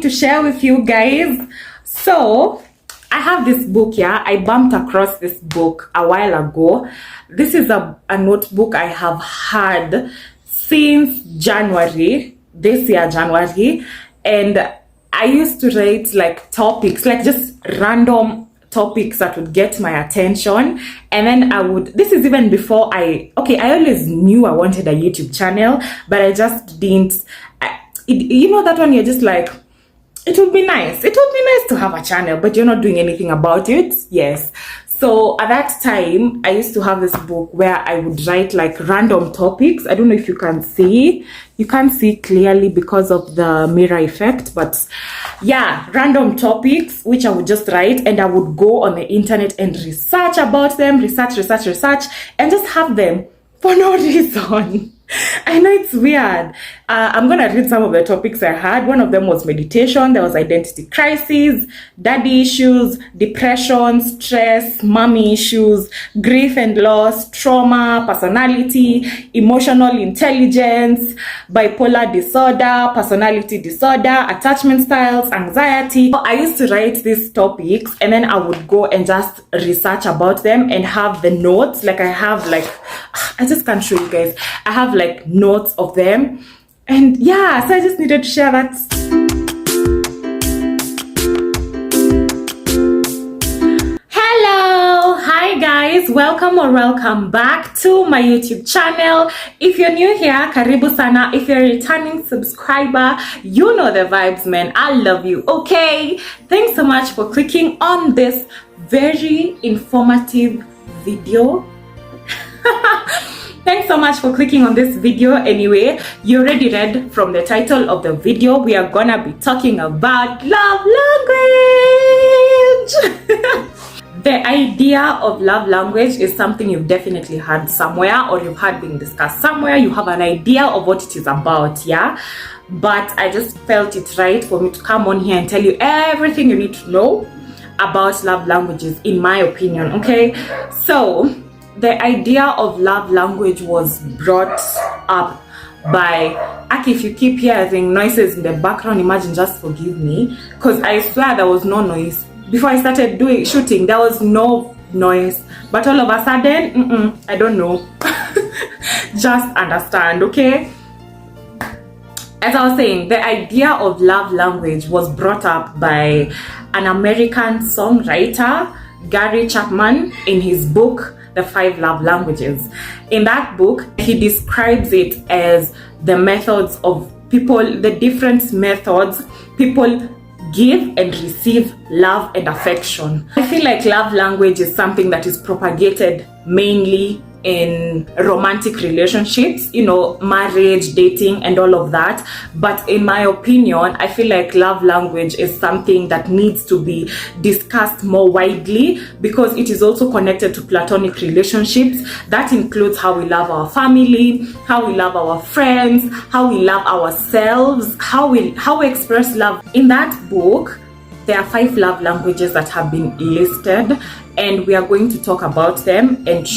to share with you guys. So I have this book here. I bumped across this book a while ago. This is a notebook I have had since January, this year, January. And I used to write like topics, like just random topics that would get my attention. And then I would, this is even before I always knew I wanted a YouTube channel, but I just didn't, you know that one, you're just like, it would be nice to have a channel, but you're not doing anything about it. Yes. So at that time, I used to have this book where I would write like random topics. I don't know if you can see. You can't see clearly because of the mirror effect, but yeah, random topics which I would just write, and I would go on the internet and research about them, research, and just have them for no reason. I know it's weird. I'm going to read some of the topics I had. One of them was meditation. There was identity crisis, daddy issues, depression, stress, mommy issues, grief and loss, trauma, personality, emotional intelligence, bipolar disorder, personality disorder, attachment styles, anxiety. I used to write these topics, and then I would go and just research about them and have the notes. Like I have like, I just can't show you guys. I have like notes of them. And yeah, so I just needed to share that. Hello, hi guys, welcome back to my YouTube channel. If you're new here, karibu sana. If you're a returning subscriber, you know the vibes, man. I love you. Okay, thanks so much for clicking on this very informative video. Thanks so much for clicking on this video. Anyway, you already read from the title of the video. We are gonna be talking about love language. The idea of love language is something you've definitely heard somewhere, or you've heard being discussed somewhere. You have an idea of what it is about, yeah? But I just felt it right for me to come on here and tell you everything you need to know about love languages, in my opinion, okay? So the idea of love language was brought up by, Aki, if you keep hearing noises in the background, imagine, just forgive me, because I swear there was no noise. Before I started shooting, there was no noise. But all of a sudden, I don't know. Just understand, okay? As I was saying, the idea of love language was brought up by an American songwriter, Gary Chapman, in his book, The 5 Love Languages. In that book, he describes it as the methods of people, the different methods people give and receive love and affection. I feel like love language is something that is propagated mainly in romantic relationships, you know, marriage, dating, and all of that. But in my opinion, I feel like love language is something that needs to be discussed more widely, because it is also connected to platonic relationships. That includes how we love our family, how we love our friends, how we love ourselves, how we express love. In that book, there are 5 love languages that have been listed, and we are going to talk about them and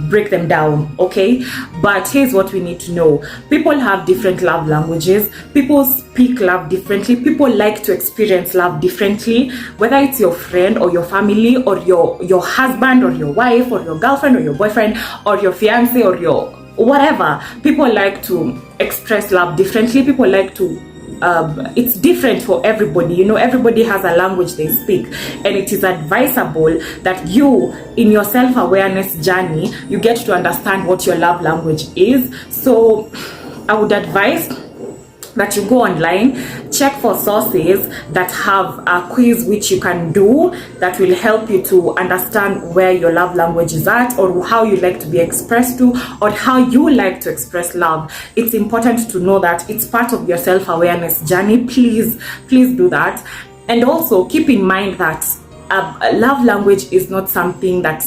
break them down, okay? But here's what we need to know. People have different love languages. People speak love differently. People like to experience love differently, whether it's your friend or your family or your husband or your wife or your girlfriend or your boyfriend or your fiance or your whatever. People like to express love differently. People like to it's different for everybody, you know. Everybody has a language they speak, and it is advisable that you, in your self-awareness journey, you get to understand what your love language is. So I would advise that you go online, check for sources that have a quiz which you can do that will help you to understand where your love language is at, or how you like to be expressed to, or how you like to express love. It's important to know that it's part of your self-awareness journey. Please do that. And also keep in mind that love language is not something that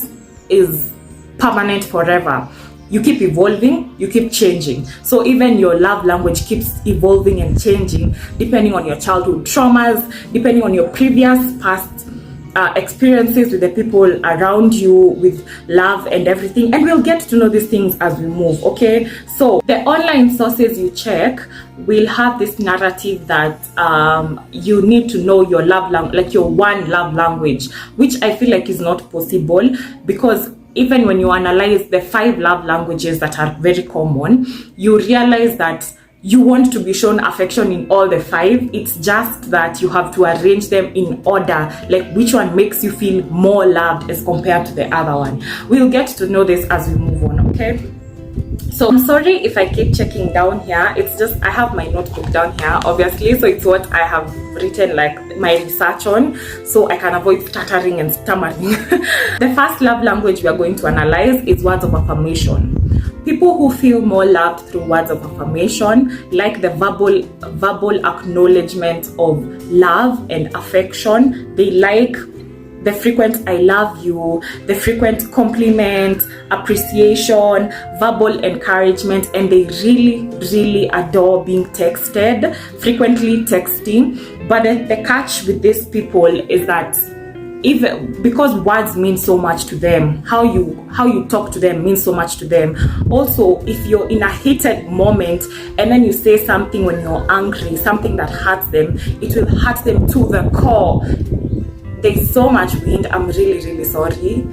is permanent forever. You keep evolving, you keep changing. So even your love language keeps evolving and changing depending on your childhood traumas, depending on your previous past experiences with the people around you, with love and everything, and we'll get to know these things as we move. Okay, so the online sources you check will have this narrative that you need to know your love language, like your one love language, which I feel like is not possible, because even when you analyze the 5 love languages that are very common, you realize that you want to be shown affection in all the 5. It's just that you have to arrange them in order, like which one makes you feel more loved as compared to the other one. We'll get to know this as we move on, okay? So I'm sorry if I keep checking down here. It's just I have my notebook down here, obviously, so it's what I have written like my research on, so I can avoid stuttering and stammering. The first love language we are going to analyze is words of affirmation. People who feel more loved through words of affirmation, like the verbal acknowledgement of love and affection. They like the frequent I love you, the frequent compliment, appreciation, verbal encouragement, and they really adore being texted, frequently texting. But the catch with these people is that even because words mean so much to them, how you talk to them means so much to them. Also, if you're in a heated moment and then you say something when you're angry, something that hurts them, it will hurt them to the core. There's so much wind. I'm really sorry.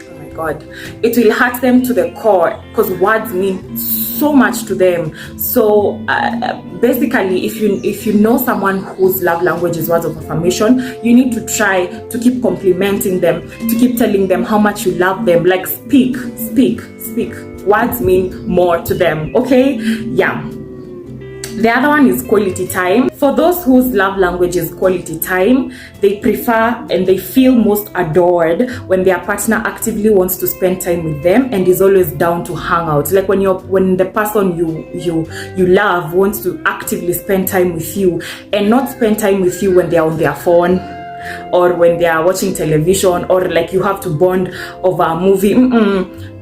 Oh my God. It will hurt them to the core because words mean so much to them. So basically, if you know someone whose love language is words of affirmation, you need to try to keep complimenting them, to keep telling them how much you love them. Like speak. Words mean more to them. Okay? Yeah. The other one is quality time. For those whose love language is quality time, they prefer and they feel most adored when their partner actively wants to spend time with them and is always down to hang out. Like when the person you love wants to actively spend time with you and not spend time with you when they're on their phone or when they are watching television, or like you have to bond over a movie.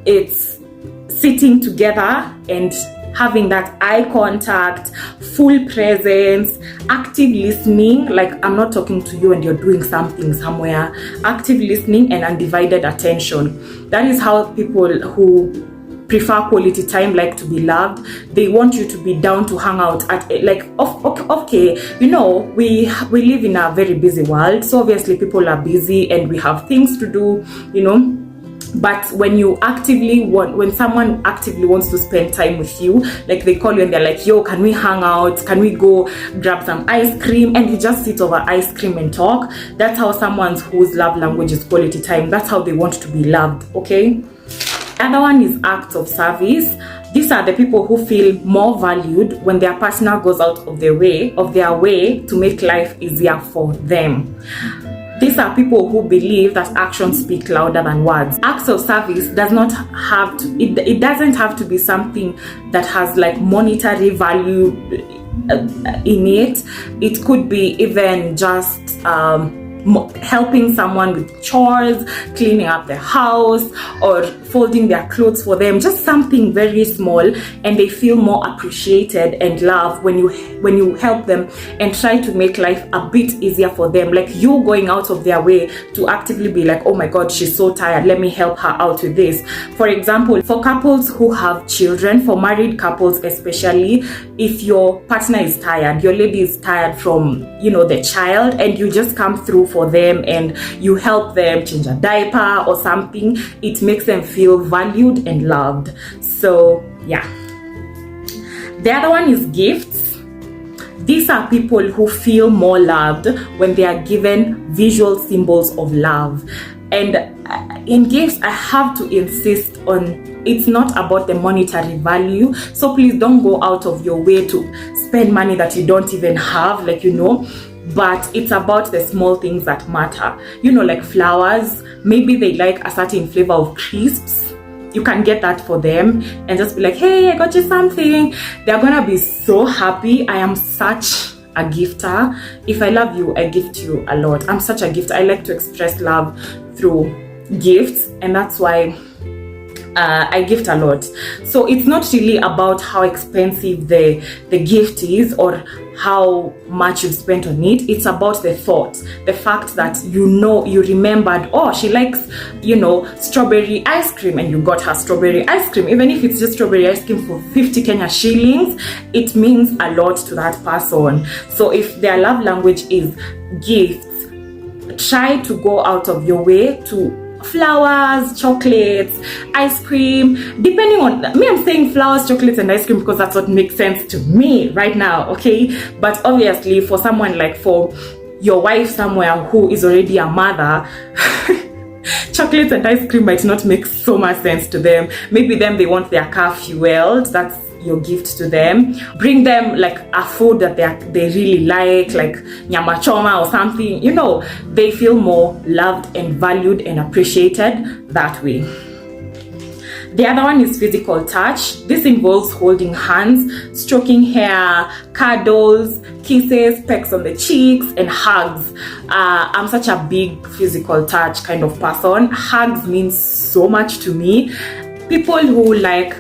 It's sitting together and having that eye contact, full presence, active listening. Like I'm not talking to you and you're doing something somewhere. Active listening and undivided attention. That is how people who prefer quality time like to be loved. They want you to be down to hang out at, like, okay, you know, we live in a very busy world, so obviously people are busy and we have things to do, you know. But when someone actively wants to spend time with you, like they call you and they're like, yo, can we hang out? Can we go grab some ice cream? And you just sit over ice cream and talk. That's how someone whose love language is quality time, that's how they want to be loved, okay? The other one is acts of service. These are the people who feel more valued when their partner goes out of their way to make life easier for them. These are people who believe that actions speak louder than words. Acts of service does not have to, it doesn't have to be something that has like monetary value in it. It could be even just helping someone with chores, cleaning up the house, or folding their clothes for them. Just something very small, and they feel more appreciated and loved when you help them and try to make life a bit easier for them. Like you going out of their way to actively be like, oh my God, she's so tired, let me help her out with this. For example, for couples who have children, for married couples especially, if your partner is tired, your lady is tired from, you know, the child, and you just come through for them and you help them change a diaper or something, it makes them feel valued and loved. So yeah. The other one is gifts. These are people who feel more loved when they are given visual symbols of love. And in gifts, I have to insist on, it's not about the monetary value. So please don't go out of your way to spend money that you don't even have, like, you know. But it's about the small things that matter. You know, like flowers. Maybe they like a certain flavor of crisps. You can get that for them and just be like, hey, I got you something. They're gonna be so happy. I am such a gifter. If I love you, I gift you a lot. I'm such a gifter. I like to express love through gifts, and that's why I gift a lot. So it's not really about how expensive the gift is or how much you've spent on it. It's about the thought, the fact that you remembered, oh, she likes, strawberry ice cream, and you got her strawberry ice cream. Even if it's just strawberry ice cream for 50 Kenya shillings, it means a lot to that person. So if their love language is gifts, try to go out of your way to flowers, chocolates, ice cream, depending on me. I'm saying flowers, chocolates, and ice cream because that's what makes sense to me right now, okay? But obviously for someone like for your wife somewhere who is already a mother, chocolates and ice cream might not make so much sense to them. Maybe them, they want their car fueled. That's your gift to them. Bring them like a food that they really like nyama choma or something. They feel more loved and valued and appreciated that way. The other one is physical touch. This involves holding hands, stroking hair, cuddles, kisses, pecks on the cheeks, and hugs. I'm such a big physical touch kind of person. Hugs means so much to me. People who like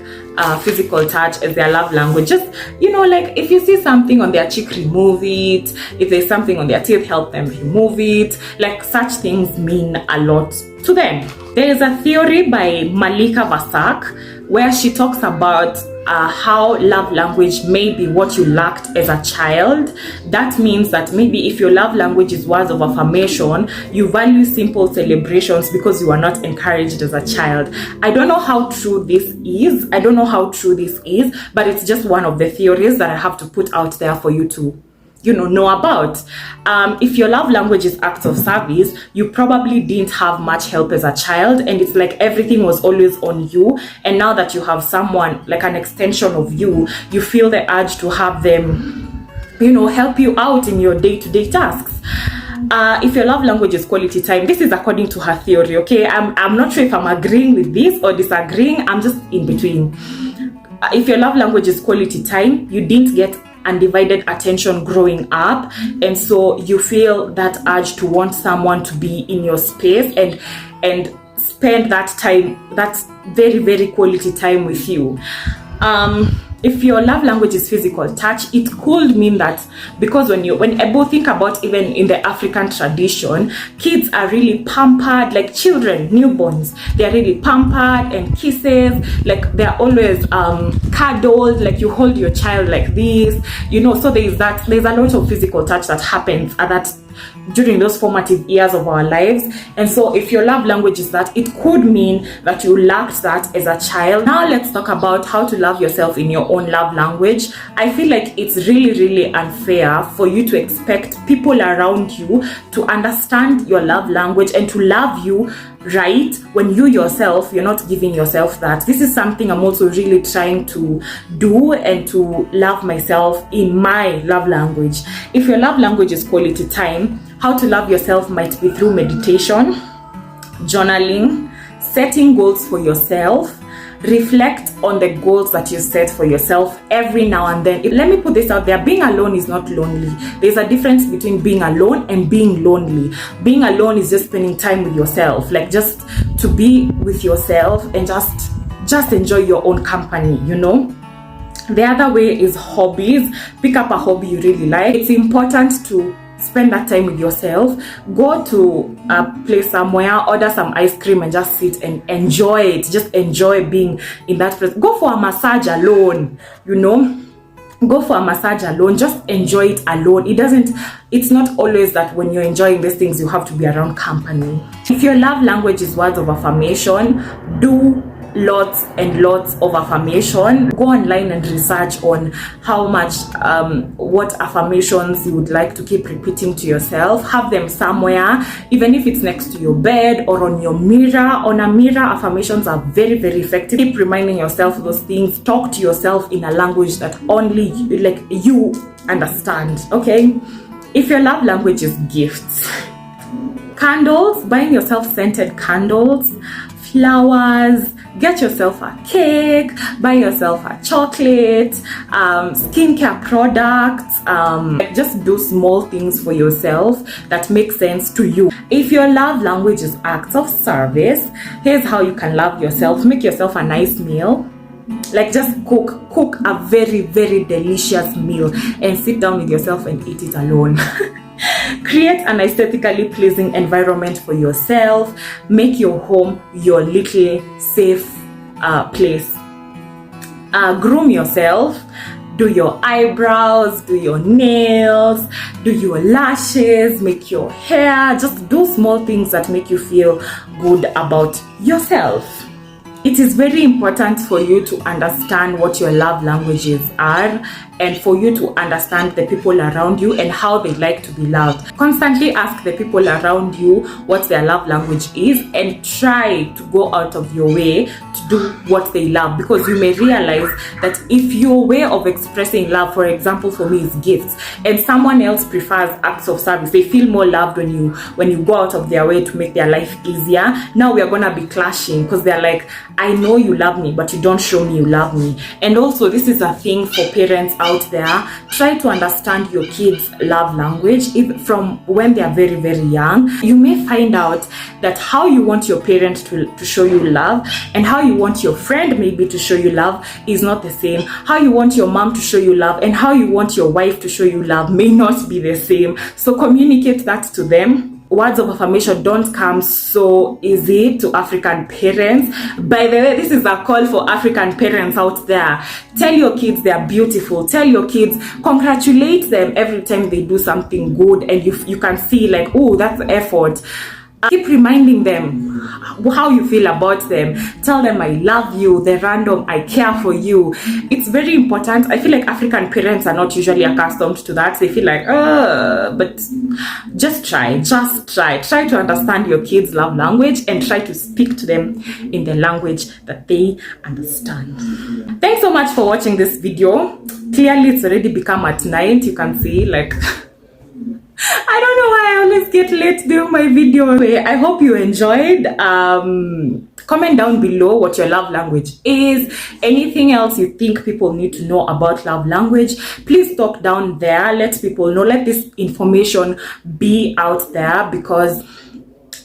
physical touch as their love language, just like if you see something on their cheek, remove it. If there's something on their teeth, help them remove it. Like such things mean a lot to them. There is a theory by Malika Vasak where she talks about how love language may be what you lacked as a child. That means that maybe if your love language is words of affirmation, you value simple celebrations because you are not encouraged as a child. I don't know how true this is. But it's just one of the theories that I have to put out there for you to know about. If your love language is acts of service, you probably didn't have much help as a child, and it's like everything was always on you. And now that you have someone like an extension of you, you feel the urge to have them, help you out in your day-to-day tasks. If your love language is quality time, this is according to her theory, okay? I'm not sure if I'm agreeing with this or disagreeing. I'm just in between. If your love language is quality time, you didn't get undivided attention growing up, and so you feel that urge to want someone to be in your space and spend that time, that's very, very quality time with you. If your love language is physical touch, it could mean that because when Ebo think about, even in the African tradition, kids are really pampered, like children, newborns, they're really pampered and kisses, like they're always cuddled, like you hold your child like this, so there's a lot of physical touch that happens at that during those formative years of our lives. And so if your love language is that, it could mean that you lacked that as a child. Now let's talk about how to love yourself in your own love language. I feel like it's really, really unfair for you to expect people around you to understand your love language and to love you right when you yourself, you're not giving yourself that. This is something I'm also really trying to do, and to love myself in my love language. If your love language is quality time, how to love yourself might be through meditation, journaling, setting goals for yourself. Reflect on the goals that you set for yourself every now and then. Let me put this out there. Being alone is not lonely. There's a difference between being alone and being lonely. Being alone is just spending time with yourself, like just to be with yourself and just enjoy your own company, The other way is hobbies. Pick up a hobby you really like. It's important to spend that time with yourself. Go to a place somewhere, order some ice cream and just sit and enjoy it. Just enjoy being in that place. Go for a massage alone, Go for a massage alone. Just enjoy it alone. It's not always that when you're enjoying these things, you have to be around company. If your love language is words of affirmation, do lots and lots of affirmation. Go online and research on how much what affirmations you would like to keep repeating to yourself. Have them somewhere, even if it's next to your bed or on your mirror. On a mirror, affirmations are very, very effective. Keep reminding yourself those things. Talk to yourself in a language that only you understand, okay? If your love language is gifts, candles, buying yourself scented candles, flowers, get yourself a cake, buy yourself a chocolate, skincare products, just do small things for yourself that make sense to you. If your love language is acts of service, here's how you can love yourself. Make yourself a nice meal. Like, just cook a very, very delicious meal and sit down with yourself and eat it alone. Create an aesthetically pleasing environment for yourself. Make your home your little safe place. Groom yourself. Do your eyebrows, do your nails, do your lashes, make your hair. Just do small things that make you feel good about yourself. It is very important for you to understand what your love languages are, and for you to understand the people around you and how they like to be loved. Constantly ask the people around you what their love language is, and try to go out of your way to do what they love, because you may realize that if your way of expressing love, for example for me, is gifts, and someone else prefers acts of service, they feel more loved when you go out of their way to make their life easier. Now we are gonna be clashing, because they're like, I know you love me, but you don't show me you love me. And also, this is a thing for parents out there. Try to understand your kids' love language from when they are very, very young. You may find out that how you want your parent to show you love and how you want your friend maybe to show you love is not the same. How you want your mom to show you love and how you want your wife to show you love may not be the same. So communicate that to them. Words of affirmation don't come so easy to African parents. By the way, this is a call for African parents out there. Tell your kids they are beautiful. Tell your kids, congratulate them every time they do something good, and you can see like, oh, that's effort. Keep reminding them how you feel about them. Tell them I love you, the random I care for you. It's very important. I feel like African parents are not usually accustomed to that. They feel like, but just try to understand your kids' love language and try to speak to them in the language that they understand. Thanks so much for watching this video. Clearly it's already become at night. You can see like I don't know why I always get late doing my video. I hope you enjoyed. Comment down below what your love language is. Anything else you think people need to know about love language, please talk down there. Let people know. Let this information be out there, because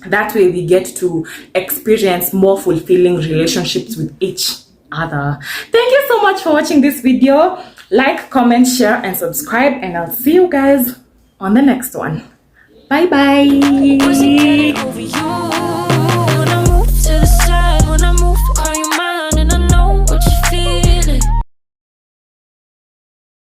that way we get to experience more fulfilling relationships with each other. Thank you so much for watching this video. Like, comment, share, and subscribe, and I'll see you guys on the next one. Bye bye.